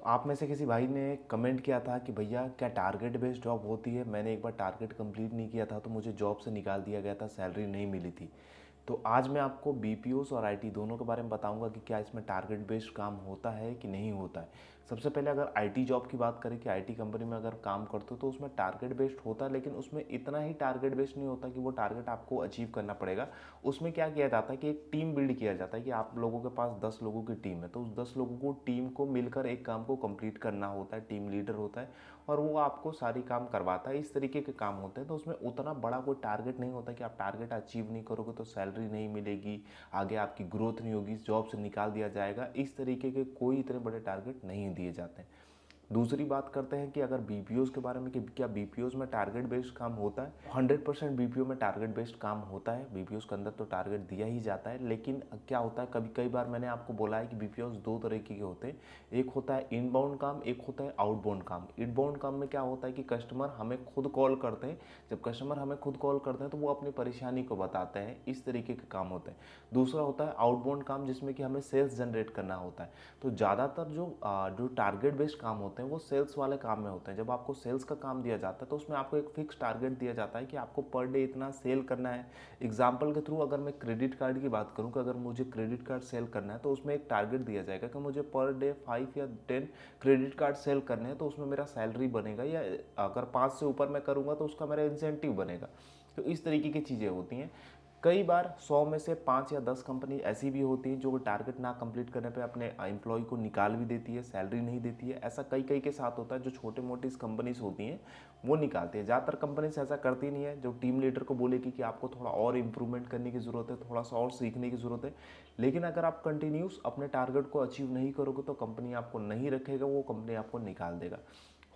आप में से किसी भाई ने कमेंट किया था कि भैया क्या टारगेट बेस्ड जॉब होती है। मैंने एक बार टारगेट कंप्लीट नहीं किया था तो मुझे जॉब से निकाल दिया गया था, सैलरी नहीं मिली थी। तो आज मैं आपको बीपीओस और आईटी दोनों के बारे में बताऊंगा कि क्या इसमें टारगेट बेस्ड काम होता है कि नहीं होता है। सबसे पहले अगर आईटी जॉब की बात करें कि आईटी कंपनी में अगर काम करते हो तो उसमें टारगेट बेस्ड होता है, लेकिन उसमें इतना ही टारगेट बेस्ड नहीं होता कि वो टारगेट आपको अचीव करना पड़ेगा। उसमें क्या किया जाता है कि एक टीम बिल्ड किया जाता है कि आप लोगों के पास 10 लोगों की टीम है, तो उस 10 लोगों को टीम को मिलकर एक काम को कंप्लीट करना होता है। टीम लीडर होता है और वो आपको सारी काम करवाता है। इस तरीके के काम होते हैं, तो उसमें उतना बड़ा कोई टारगेट नहीं होता कि आप टारगेट अचीव नहीं करोगे तो सैलरी नहीं मिलेगी, आगे आपकी ग्रोथ नहीं होगी, जॉब से निकाल दिया जाएगा। इस तरीके के कोई इतने बड़े टारगेट नहीं दिए जाते हैं। दूसरी बात करते हैं कि अगर बीपीओज़ के बारे में कि क्या बीपीओज़ में टारगेट बेस्ड काम होता है। 100% बीपीओ में टारगेट बेस्ड काम होता है। बीपीओज़ के अंदर तो टारगेट दिया ही जाता है, लेकिन क्या होता है कभी कई बार मैंने आपको बोला है कि बीपीओज़ दो तरीके के होते हैं। एक होता है इनबाउंड काम, एक होता है आउटबाउंड काम। इनबाउंड काम में क्या होता है कि कस्टमर हमें खुद कॉल करते हैं। जब कस्टमर हमें खुद कॉल करते हैं तो वो अपनी परेशानी को बताते हैं। इस तरीके के काम होते हैं। दूसरा होता है आउटबाउंड काम, जिसमें कि हमें सेल्स जनरेट करना होता है। तो ज़्यादातर जो टारगेट बेस्ड काम होते हैं वो सेल्स वाले काम में होते हैं। जब आपको सेल्स का काम दिया जाता है तो उसमें आपको एक फिक्स टारगेट दिया जाता है कि आपको पर डे इतना सेल करना है। एग्जाम्पल के थ्रू अगर मैं क्रेडिट कार्ड की बात करूँ कि अगर मुझे क्रेडिट कार्ड सेल करना है तो उसमें एक टारगेट दिया जाएगा कि मुझे पर डे 5 या 10 क्रेडिट कार्ड सेल करने हैं, तो उसमें मेरा सैलरी बनेगा, या अगर 5 से ऊपर मैं करूँगा तो उसका मेरा इंसेंटिव बनेगा। तो इस तरीके की चीज़ें होती हैं। कई बार 100 में से 5 या 10 कंपनी ऐसी भी होती हैं जो टारगेट ना कंप्लीट करने पे अपने एम्प्लॉय को निकाल भी देती है, सैलरी नहीं देती है। ऐसा कई कई के साथ होता है। जो छोटे मोटी कंपनीज होती हैं वो निकालती है। ज़्यादातर कंपनीज ऐसा करती नहीं है। जो टीम लीडर को बोलेगी कि आपको थोड़ा और इम्प्रूवमेंट करने की ज़रूरत है, थोड़ा सा और सीखने की ज़रूरत है, लेकिन अगर आप कंटिन्यूस अपने टारगेट को अचीव नहीं करोगे तो कंपनी आपको नहीं रखेगा, वो कंपनी आपको निकाल देगा।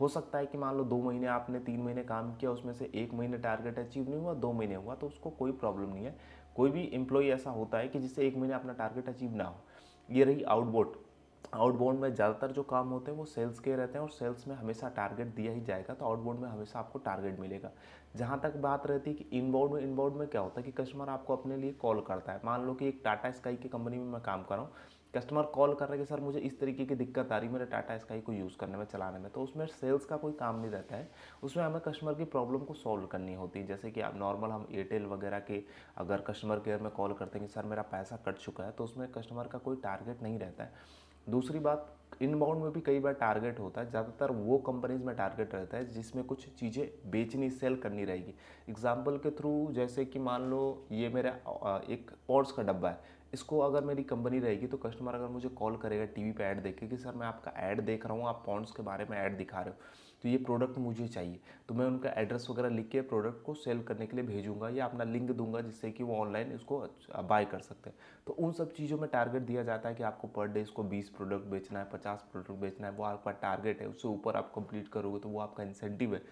हो सकता है कि मान लो 2 महीने आपने 3 महीने काम किया, उसमें से 1 महीने टारगेट अचीव नहीं हुआ, 2 महीने हुआ, तो उसको कोई प्रॉब्लम नहीं है। कोई भी एम्प्लॉई ऐसा होता है कि जिससे 1 महीने अपना टारगेट अचीव ना हो। ये रही आउटबाउंड। आउटबाउंड में ज़्यादातर जो काम होते हैं वो सेल्स के रहते हैं और सेल्स में हमेशा टारगेट दिया ही जाएगा, तो आउटबाउंड में हमेशा आपको टारगेट मिलेगा। जहाँ तक बात रहती है कि इनबाउंड में क्या होता है कि कस्टमर आपको अपने लिए कॉल करता है। मान लो कि एक टाटा स्काई की कंपनी में मैं काम कर रहा हूँ, कस्टमर कॉल कर रहा है कि सर मुझे इस तरीके की दिक्कत आ रही है मेरे टाटा स्काई को यूज़ करने में, चलाने में। तो उसमें सेल्स का कोई काम नहीं रहता है। उसमें हमें कस्टमर की प्रॉब्लम को सॉल्व करनी होती है। जैसे कि आप नॉर्मल हम एयरटेल वगैरह के अगर कस्टमर केयर में कॉल करते हैं कि सर मेरा पैसा कट चुका है, तो उसमें कस्टमर का कोई टारगेट नहीं रहता है। दूसरी बात, इनबाउंड में भी कई बार टारगेट होता है। ज़्यादातर वो कंपनीज में टारगेट रहता है जिसमें कुछ चीज़ें बेचनी, सेल करनी रहेगी। एग्जाम्पल के थ्रू, जैसे कि मान लो ये मेरा एक पॉड्स का डब्बा है, इसको अगर मेरी कंपनी रहेगी तो कस्टमर अगर मुझे कॉल करेगा टीवी पे ऐड देख के कि सर मैं आपका ऐड देख रहा हूँ, आप पॉन्ड्स के बारे में ऐड दिखा रहे हो, तो ये प्रोडक्ट मुझे चाहिए, तो मैं उनका एड्रेस वगैरह लिख के प्रोडक्ट को सेल करने के लिए भेजूंगा या अपना लिंक दूंगा जिससे कि वो ऑनलाइन इसको बाय कर सकते हैं। तो उन सब चीज़ों में टारगेट दिया जाता है कि आपको पर डे इसको 20 प्रोडक्ट बेचना है, 50 प्रोडक्ट बेचना है, वो आपका टारगेट है। उससे ऊपर आप कंप्लीट करोगे तो वो आपका इंसेंटिव है,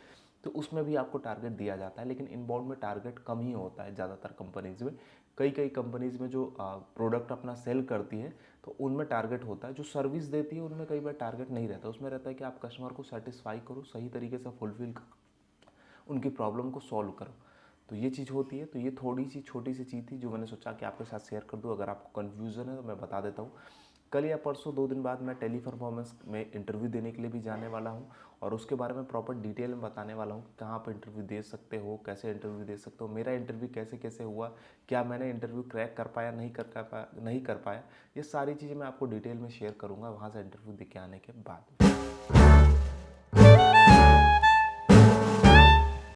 तो उसमें भी आपको टारगेट दिया जाता है। लेकिन इनबाउंड में टारगेट कम ही होता है ज़्यादातर कंपनीज में। कई कई कंपनीज में जो प्रोडक्ट अपना सेल करती है तो उनमें टारगेट होता है। जो सर्विस देती है उनमें कई बार टारगेट नहीं रहता। उसमें रहता है कि आप कस्टमर को सेटिस्फाई करो, सही तरीके से फुलफिल करो, उनकी प्रॉब्लम को सॉल्व करो। तो ये चीज़ होती है। तो ये थोड़ी सी छोटी सी चीज़ थी जो मैंने सोचा कि आपके साथ शेयर कर दूँ। अगर आपको कन्फ्यूज़न है तो मैं बता देता हूँ। कल या परसों 2 दिन बाद मैं टेली परफॉर्मेंस में इंटरव्यू देने के लिए भी जाने वाला हूँ, और उसके बारे में प्रॉपर डिटेल में बताने वाला हूँ कि कहाँ पर इंटरव्यू दे सकते हो, कैसे इंटरव्यू दे सकते हो, मेरा इंटरव्यू कैसे कैसे हुआ, क्या मैंने इंटरव्यू क्रैक कर पाया, नहीं कर पाया। ये सारी चीज़ें मैं आपको डिटेल में शेयर करूँगा वहाँ से इंटरव्यू दे के आने के बाद।